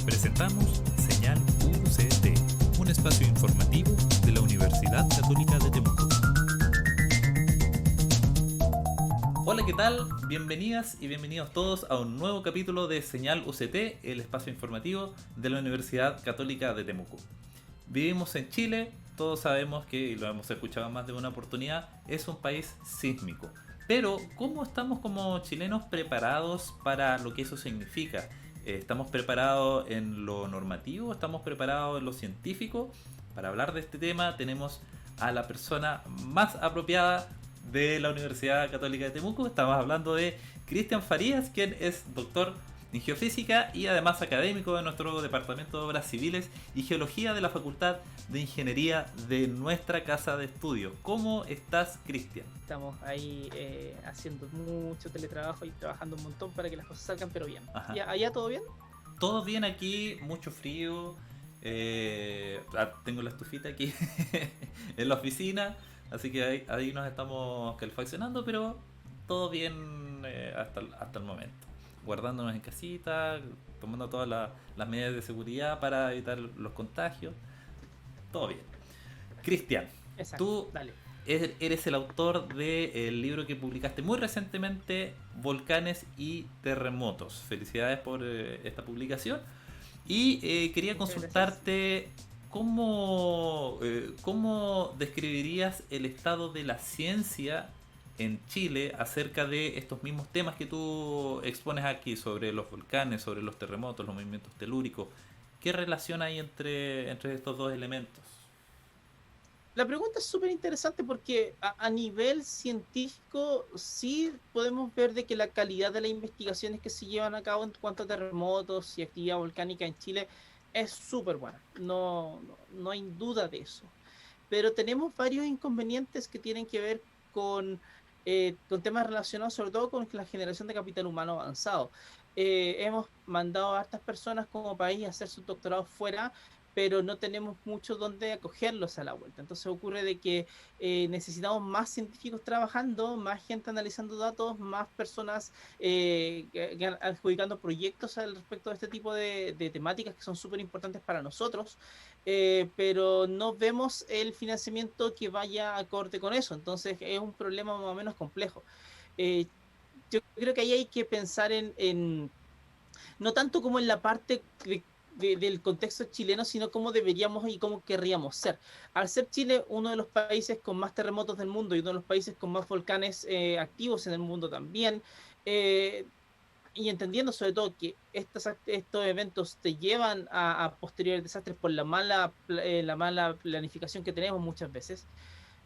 Presentamos Señal UCT, un espacio informativo de la Universidad Católica de Temuco. Hola, ¿qué tal? Bienvenidas y bienvenidos todos a un nuevo capítulo de Señal UCT, el espacio informativo de la Universidad Católica de Temuco. Vivimos en Chile, todos sabemos que, y lo hemos escuchado en más de una oportunidad, es un país sísmico. Pero, ¿cómo estamos como chilenos preparados para lo que eso significa? ¿Estamos preparados en lo normativo? ¿Estamos preparados en lo científico? Para hablar de este tema tenemos a la persona más apropiada de la Universidad Católica de Temuco. Estamos hablando de Cristian Farías, quien es doctor en geofísica y además académico de nuestro Departamento de Obras Civiles y Geología de la Facultad de Ingeniería de nuestra casa de estudio. ¿Cómo estás, Cristian? Estamos ahí haciendo mucho teletrabajo y trabajando un montón para que las cosas salgan, pero bien. ¿Allá todo bien? Todo bien aquí, mucho frío. Tengo la estufita aquí en la oficina, así que ahí nos estamos calefaccionando, pero todo bien hasta el momento. Guardándonos en casita, tomando todas las medidas de seguridad para evitar los contagios. Todo bien. Cristian, tú eres el autor del libro que publicaste muy recientemente, Volcanes y Terremotos. Felicidades por esta publicación. Y quería consultarte cómo describirías el estado de la ciencia en Chile acerca de estos mismos temas que tú expones aquí, sobre los volcanes, sobre los terremotos, los movimientos telúricos. ¿Qué relación hay entre estos dos elementos? La pregunta es súper interesante porque a nivel científico sí podemos ver de que la calidad de las investigaciones que se llevan a cabo en cuanto a terremotos y actividad volcánica en Chile es súper buena. No hay duda de eso. Pero tenemos varios inconvenientes que tienen que ver con temas relacionados sobre todo con la generación de capital humano avanzado. Hemos mandado a hartas personas como país a hacer sus doctorados fuera, pero no tenemos mucho donde acogerlos a la vuelta. Entonces ocurre de que necesitamos más científicos trabajando, más gente analizando datos, más personas adjudicando proyectos al respecto de este tipo de temáticas que son súper importantes para nosotros, pero no vemos el financiamiento que vaya acorde con eso. Entonces es un problema más o menos complejo. Eh, yo creo que ahí hay que pensar no tanto como en la parte del contexto chileno, sino cómo deberíamos y cómo querríamos ser. Al ser Chile uno de los países con más terremotos del mundo y uno de los países con más volcanes activos en el mundo también, y entendiendo sobre todo que estos eventos te llevan a posteriores desastres por la mala planificación que tenemos muchas veces,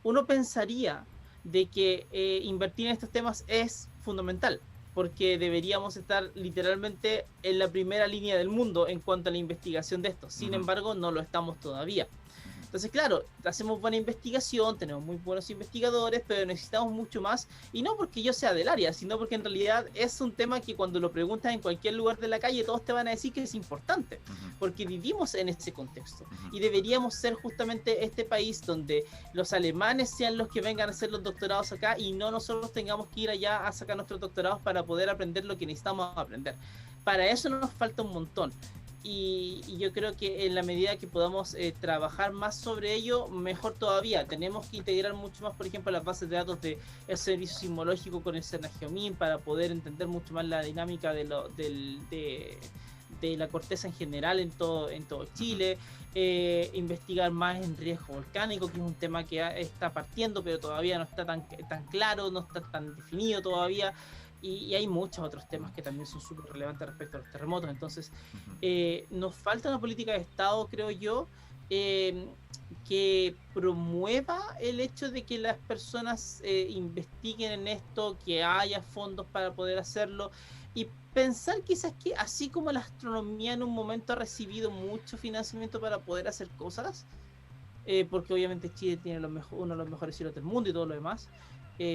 uno pensaría de que invertir en estos temas es fundamental, porque deberíamos estar literalmente en la primera línea del mundo en cuanto a la investigación de esto. Sin embargo, no lo estamos todavía. Entonces, claro, hacemos buena investigación, tenemos muy buenos investigadores, pero necesitamos mucho más, y no porque yo sea del área, sino porque en realidad es un tema que cuando lo preguntas en cualquier lugar de la calle, todos te van a decir que es importante, porque vivimos en ese contexto, y deberíamos ser justamente este país donde los alemanes sean los que vengan a hacer los doctorados acá, y no nosotros tengamos que ir allá a sacar nuestros doctorados para poder aprender lo que necesitamos aprender. Para eso nos falta un montón. Y yo creo que en la medida que podamos trabajar más sobre ello, mejor todavía. Tenemos que integrar mucho más, por ejemplo, las bases de datos del servicio sismológico con el CERNAGEOMIN para poder entender mucho más la dinámica de la corteza en general en todo Chile. Investigar más en riesgo volcánico, que es un tema que está partiendo, pero todavía no está tan claro, no está tan definido todavía. Y hay muchos otros temas que también son súper relevantes respecto a los terremotos. Entonces, nos falta una política de Estado, creo yo, que promueva el hecho de que las personas investiguen en esto, que haya fondos para poder hacerlo, y pensar quizás que así como la astronomía en un momento ha recibido mucho financiamiento para poder hacer cosas, porque obviamente Chile tiene uno de los mejores cielos del mundo y todo lo demás.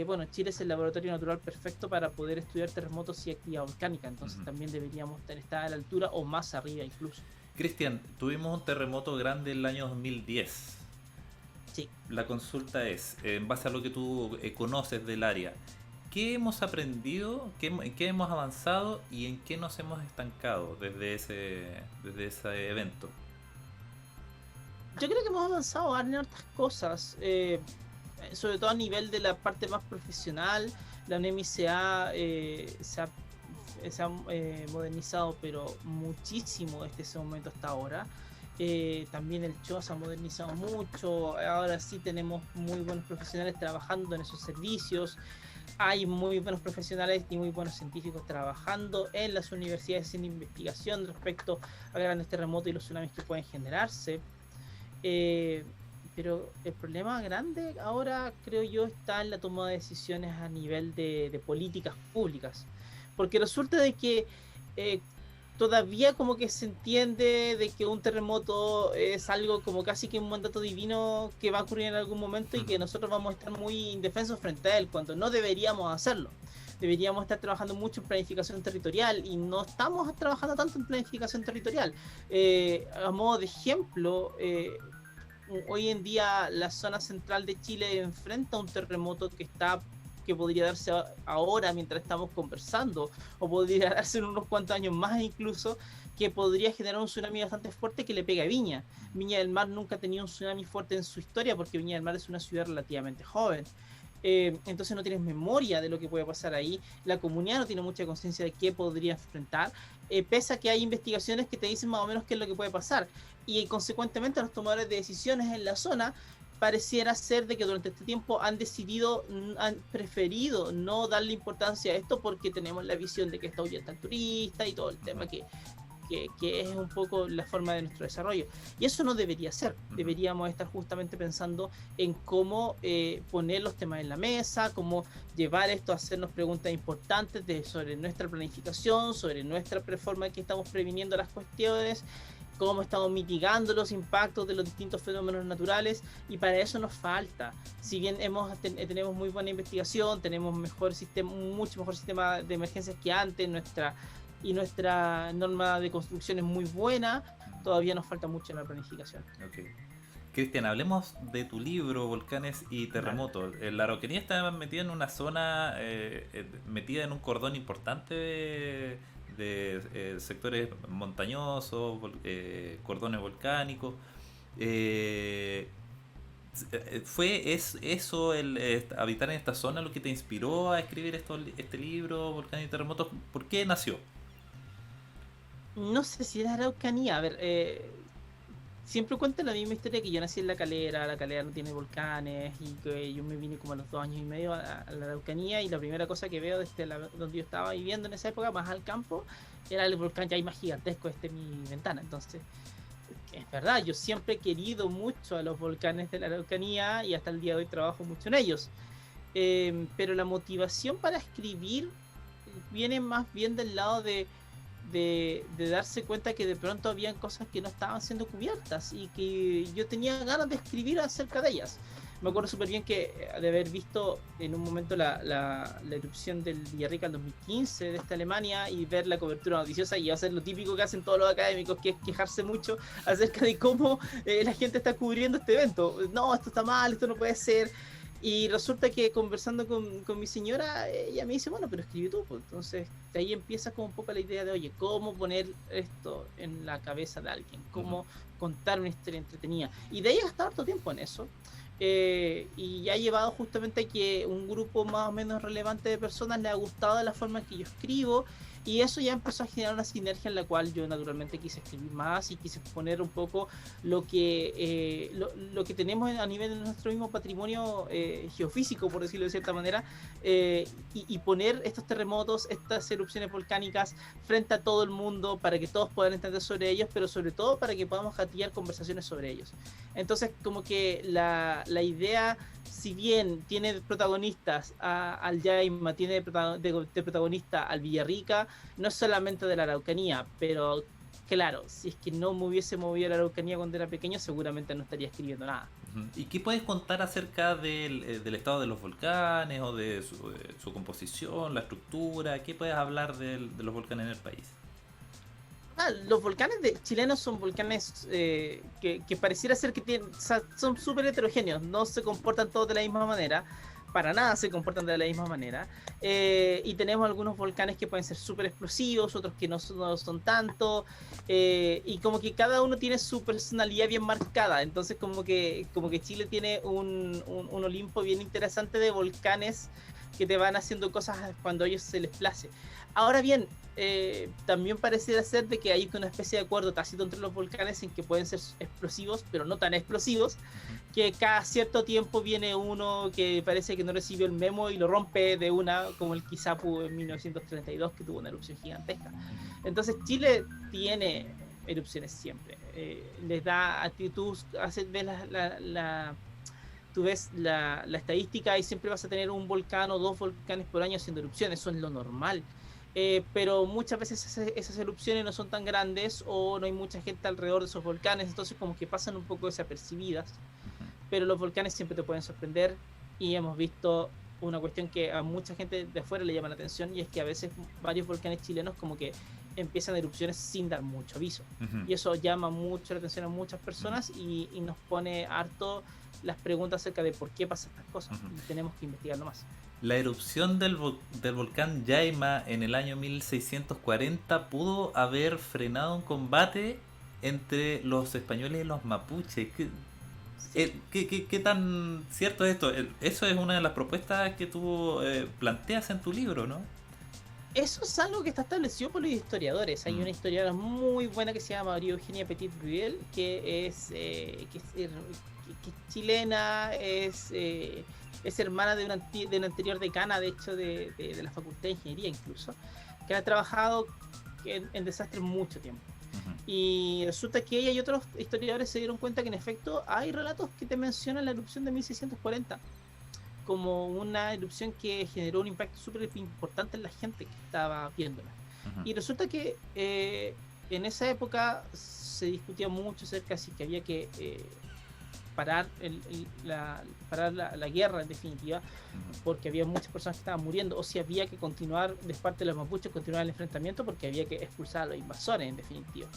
Bueno, Chile es el laboratorio natural perfecto para poder estudiar terremotos y actividad volcánica, entonces también deberíamos estar a la altura o más arriba incluso. Cristian, tuvimos un terremoto grande en el año 2010. Sí. La consulta es, en base a lo que tú conoces del área, ¿qué hemos aprendido, en qué hemos avanzado y en qué nos hemos estancado desde ese evento? Yo creo que hemos avanzado en hartas cosas, sobre todo a nivel de la parte más profesional. La UNEMI se ha modernizado, pero muchísimo desde ese momento hasta ahora. También el CHO se ha modernizado mucho. Ahora sí tenemos muy buenos profesionales trabajando en esos servicios. Hay muy buenos profesionales y muy buenos científicos trabajando en las universidades en investigación respecto a grandes terremotos y los tsunamis que pueden generarse. Eh, pero el problema grande ahora, creo yo, está en la toma de decisiones a nivel de políticas públicas. Porque resulta de que eh, todavía como que se entiende de que un terremoto es algo como casi que un mandato divino que va a ocurrir en algún momento y que nosotros vamos a estar muy indefensos frente a él, cuando no deberíamos hacerlo. Deberíamos estar trabajando mucho en planificación territorial y no estamos trabajando tanto en planificación territorial. A modo de ejemplo, hoy en día la zona central de Chile enfrenta un terremoto que podría darse ahora mientras estamos conversando, o podría darse en unos cuantos años más incluso, que podría generar un tsunami bastante fuerte que le pega a Viña. Viña del Mar nunca ha tenido un tsunami fuerte en su historia porque Viña del Mar es una ciudad relativamente joven. Entonces no tienes memoria de lo que puede pasar ahí, la comunidad no tiene mucha conciencia de qué podría enfrentar, pese a que hay investigaciones que te dicen más o menos qué es lo que puede pasar, y consecuentemente los tomadores de decisiones en la zona pareciera ser de que durante este tiempo han preferido no darle importancia a esto porque tenemos la visión de que está huyendo el turista y todo el tema que es un poco la forma de nuestro desarrollo. Y eso no debería ser. Deberíamos estar justamente pensando en cómo poner los temas en la mesa, cómo llevar esto a hacernos preguntas importantes sobre nuestra planificación, sobre nuestra forma en que estamos previniendo las cuestiones, cómo estamos mitigando los impactos de los distintos fenómenos naturales, y para eso nos falta. Si bien tenemos muy buena investigación, tenemos mucho mejor sistema de emergencias que antes, nuestra norma de construcción es muy buena, todavía nos falta mucho en la planificación. Okay. Cristian, hablemos de tu libro, Volcanes y Terremotos. La Araucanía está metida en una zona, metida en un cordón importante de sectores montañosos, cordones volcánicos. ¿Es eso, habitar en esta zona, lo que te inspiró a escribir este libro, Volcanes y Terremotos? ¿Por qué nació? No sé si era Araucanía, a ver, siempre cuento la misma historia, que yo nací en La Calera no tiene volcanes, y que yo me vine como a los 2 años y medio a la Araucanía, y la primera cosa que veo desde donde yo estaba viviendo en esa época, más al campo, era el volcán ya más gigantesco mi ventana. Entonces, es verdad, yo siempre he querido mucho a los volcanes de la Araucanía y hasta el día de hoy trabajo mucho en ellos. Pero la motivación para escribir viene más bien del lado de darse cuenta que de pronto habían cosas que no estaban siendo cubiertas y que yo tenía ganas de escribir acerca de ellas. Me acuerdo súper bien que de haber visto en un momento la erupción del Villarrica en 2015 de esta Alemania, y ver la cobertura noticiosa y hacer lo típico que hacen todos los académicos, que es quejarse mucho acerca de cómo la gente está cubriendo este evento. No, esto está mal, esto no puede ser. Y resulta que conversando con mi señora, ella me dice, bueno, pero escribe tú. Pues. Entonces, de ahí empieza como un poco la idea de, oye, ¿cómo poner esto en la cabeza de alguien? ¿Cómo contar una historia entretenida? Y de ahí he gastado harto tiempo en eso. Y ha llevado justamente a que un grupo más o menos relevante de personas le ha gustado la forma en que yo escribo, y eso ya empezó a generar una sinergia en la cual yo naturalmente quise escribir más y quise exponer un poco lo que tenemos a nivel de nuestro mismo patrimonio geofísico, por decirlo de cierta manera, y poner estos terremotos, estas erupciones volcánicas frente a todo el mundo para que todos puedan entender sobre ellos, pero sobre todo para que podamos gatillar conversaciones sobre ellos. Entonces, como que la idea, si bien tiene protagonistas al Yaima, tiene de protagonista al Villarrica, no es solamente de la Araucanía, pero claro, si es que no me hubiese movido a la Araucanía cuando era pequeño, seguramente no estaría escribiendo nada. ¿Y qué puedes contar acerca del estado de los volcanes, o de su composición, la estructura? ¿Qué puedes hablar de los volcanes en el país? Los volcanes chilenos son volcanes que pareciera ser que son súper heterogéneos, no se comportan todos de la misma manera, para nada se comportan de la misma manera. Y tenemos algunos volcanes que pueden ser súper explosivos, otros que no son tanto. Y como que cada uno tiene su personalidad bien marcada. Entonces como que Chile tiene un Olimpo bien interesante de volcanes que te van haciendo cosas cuando a ellos se les place. Ahora bien, también pareciera ser de que hay una especie de acuerdo tácito entre los volcanes en que pueden ser explosivos, pero no tan explosivos, que cada cierto tiempo viene uno que parece que no recibió el memo y lo rompe de una, como el Kizapu en 1932, que tuvo una erupción gigantesca. Entonces Chile tiene erupciones siempre. Les da actitud, ves tú ves la estadística y siempre vas a tener un volcán o 2 volcanes por año haciendo erupciones, eso es lo normal. Pero muchas veces esas erupciones no son tan grandes o no hay mucha gente alrededor de esos volcanes, entonces como que pasan un poco desapercibidas, pero los volcanes siempre te pueden sorprender y hemos visto una cuestión que a mucha gente de afuera le llama la atención, y es que a veces varios volcanes chilenos como que empiezan erupciones sin dar mucho aviso, y eso llama mucho la atención a muchas personas y nos pone harto las preguntas acerca de por qué pasan estas cosas, y tenemos que investigarlo más. La erupción del volcán Yaima en el año 1640 pudo haber frenado un combate entre los españoles y los mapuches. ¿Qué tan cierto es esto? Eso es una de las propuestas que tú planteas en tu libro, ¿no? Eso es algo que está establecido por los historiadores. Hay una historiadora muy buena que se llama María Eugenia Petit-Ruel, que es chilena, es hermana de una anterior decana, de hecho, de la Facultad de Ingeniería incluso, que ha trabajado en desastres mucho tiempo. Y resulta que ella y otros historiadores se dieron cuenta que en efecto hay relatos que te mencionan la erupción de 1640 como una erupción que generó un impacto súper importante en la gente que estaba viéndola. Y resulta que en esa época se discutía mucho acerca de si que había que parar la guerra en definitiva, porque había muchas personas que estaban muriendo, o si había que continuar de parte de los mapuches, continuar el enfrentamiento porque había que expulsar a los invasores en definitiva.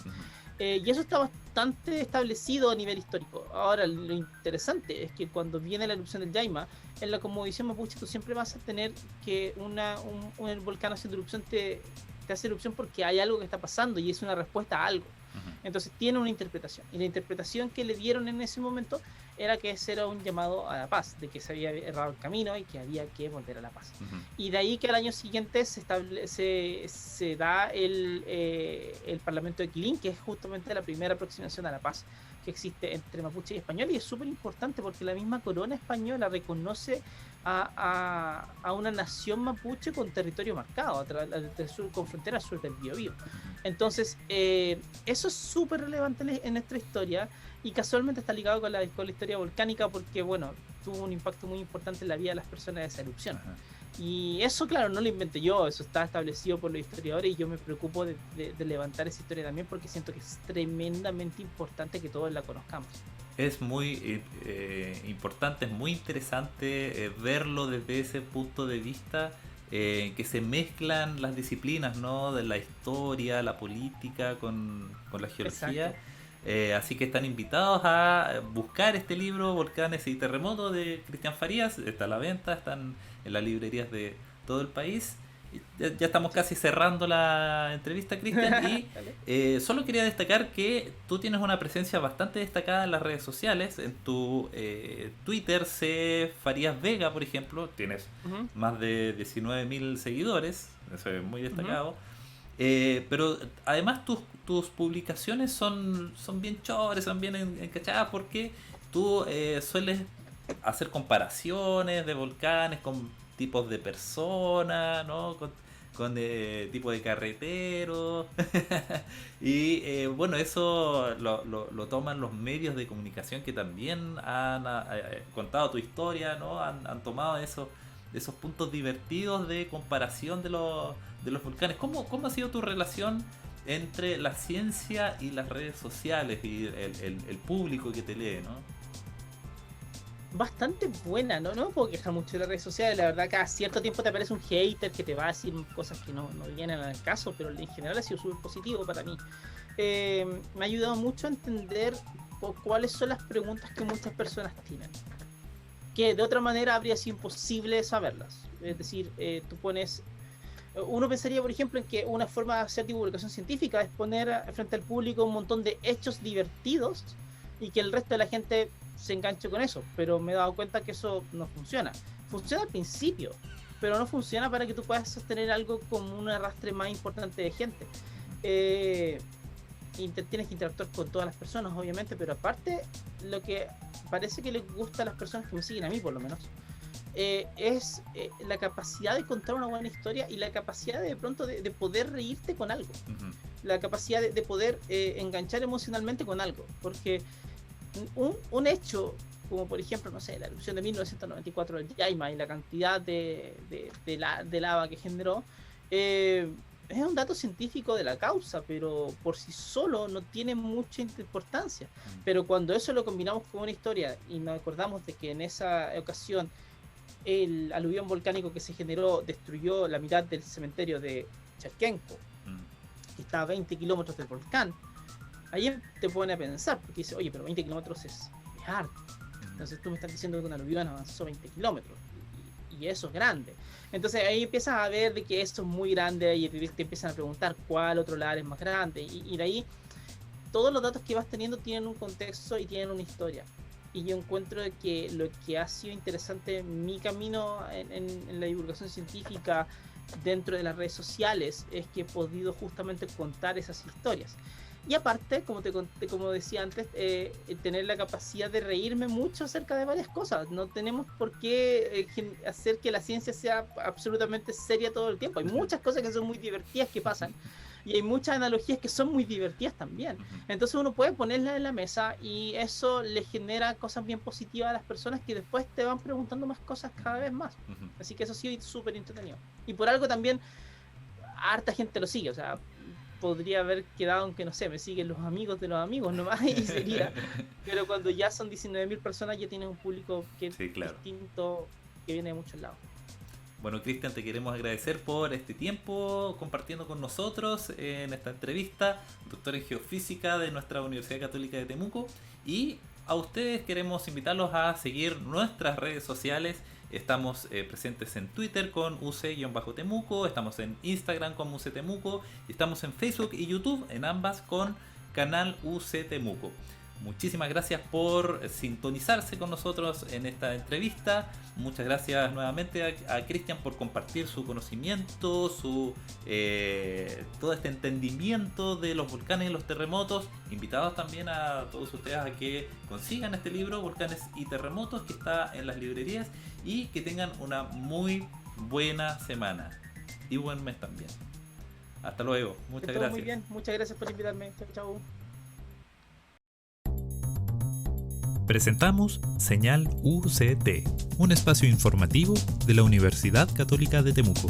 Y eso está bastante establecido a nivel histórico. Ahora, lo interesante es que cuando viene la erupción del Yaima, en la cosmovisión mapuche tú siempre vas a tener que un volcán haciendo erupción te hace erupción porque hay algo que está pasando y es una respuesta a algo. Entonces tiene una interpretación, y la interpretación que le dieron en ese momento era que ese era un llamado a la paz, de que se había errado el camino y que había que volver a la paz. Y de ahí que al año siguiente se da el Parlamento de Quilín, que es justamente la primera aproximación a la paz que existe entre mapuche y español, y es súper importante porque la misma corona española reconoce a una nación mapuche con territorio marcado, con frontera sur del Biobío. Entonces, eso es súper relevante en nuestra historia, y casualmente está ligado con la historia volcánica porque, bueno, tuvo un impacto muy importante en la vida de las personas de esa erupción. Y eso, claro, no lo inventé yo, eso está establecido por los historiadores, y yo me preocupo de levantar esa historia también porque siento que es tremendamente importante que todos la conozcamos. Es muy importante, es muy interesante verlo desde ese punto de vista, que se mezclan las disciplinas, ¿no? De la historia, la política con la geología. Así que están invitados a buscar este libro, Volcanes y Terremotos, de Cristian Farías. Está a la venta, están en las librerías de todo el país. Ya estamos casi cerrando la entrevista, Cristian, y solo quería destacar que tú tienes una presencia bastante destacada en las redes sociales. En tu Twitter, C. Farías Vega, por ejemplo, tienes más de 19.000 seguidores, eso es muy destacado. Pero además tus publicaciones son bien chores, son bien encachadas, porque tú sueles hacer comparaciones de volcanes con tipos de personas, ¿no? Con tipos de carreteros. Y bueno, eso lo toman los medios de comunicación que también han contado tu historia, ¿no? Han tomado esos puntos divertidos de comparación de los volcanes. ¿Cómo ha sido tu relación entre la ciencia y las redes sociales y el público que te lee, ¿no? Bastante buena, no me puedo quejar mucho de las redes sociales. La verdad, cada cierto tiempo te aparece un hater que te va a decir cosas que no vienen al caso, pero en general ha sido súper positivo para mí. Me ha ayudado mucho a entender cuáles son las preguntas que muchas personas tienen. que de otra manera habría sido imposible saberlas. Es decir, uno pensaría, por ejemplo, en que una forma de hacer divulgación científica es poner frente al público un montón de hechos divertidos y que el resto de la gente se enganche con eso, pero me he dado cuenta que eso no funciona. Funciona al principio, pero no funciona para que tú puedas sostener algo como un arrastre más importante de gente. Tienes que interactuar con todas las personas, obviamente, pero aparte, lo que parece que les gusta a las personas que me siguen, a mí por lo menos, es la capacidad de contar una buena historia y la capacidad de pronto de poder reírte con algo. La capacidad de poder enganchar emocionalmente con algo, porque un hecho como por ejemplo, no sé, la erupción de 1994 del Yaima y la cantidad de lava que generó, es un dato científico de la causa, pero por sí solo no tiene mucha importancia. Pero cuando eso lo combinamos con una historia y nos acordamos de que en esa ocasión el aluvión volcánico que se generó destruyó la mitad del cementerio de Cherkenko, que está a 20 kilómetros del volcán, ahí te pone a pensar, porque dice, oye, pero 20 kilómetros es harto. Entonces tú me estás diciendo que un aluvión avanzó 20 kilómetros y eso es grande. Entonces ahí empiezas a ver de que esto es muy grande y te empiezan a preguntar cuál otro lugar es más grande, y de ahí todos los datos que vas teniendo tienen un contexto y tienen una historia. Y yo encuentro que lo que ha sido interesante en mi camino en la divulgación científica dentro de las redes sociales es que he podido justamente contar esas historias. Y aparte, como decía antes, tener la capacidad de reírme mucho acerca de varias cosas. No tenemos por qué hacer que la ciencia sea absolutamente seria todo el tiempo. Hay muchas cosas que son muy divertidas que pasan. Y hay muchas analogías que son muy divertidas también. Entonces uno puede ponerlas en la mesa y eso le genera cosas bien positivas a las personas que después te van preguntando más cosas cada vez más. Así que eso ha sido súper entretenido. Y por algo también harta gente lo sigue. O sea, podría haber quedado, aunque no sé, me siguen los amigos de los amigos nomás y sería. Pero cuando ya son 19.000 personas ya tienes un público que es distinto, que viene de muchos lados. Bueno, Cristian, te queremos agradecer por este tiempo compartiendo con nosotros en esta entrevista, doctor en geofísica de nuestra Universidad Católica de Temuco. Y a ustedes queremos invitarlos a seguir nuestras redes sociales. Estamos presentes en Twitter con UC-Temuco, estamos en Instagram con UC Temuco, y estamos en Facebook y YouTube, en ambas con canal UC Temuco. Muchísimas gracias por sintonizarse con nosotros en esta entrevista. Muchas gracias nuevamente a Cristian por compartir su conocimiento, todo este entendimiento de los volcanes y los terremotos. Invitados también a todos ustedes a que consigan este libro, Volcanes y Terremotos, que está en las librerías, y que tengan una muy buena semana y buen mes también. Hasta luego. Muchas gracias. Muy bien. Muchas gracias por invitarme. Chao, chao. Presentamos Señal UCT, un espacio informativo de la Universidad Católica de Temuco.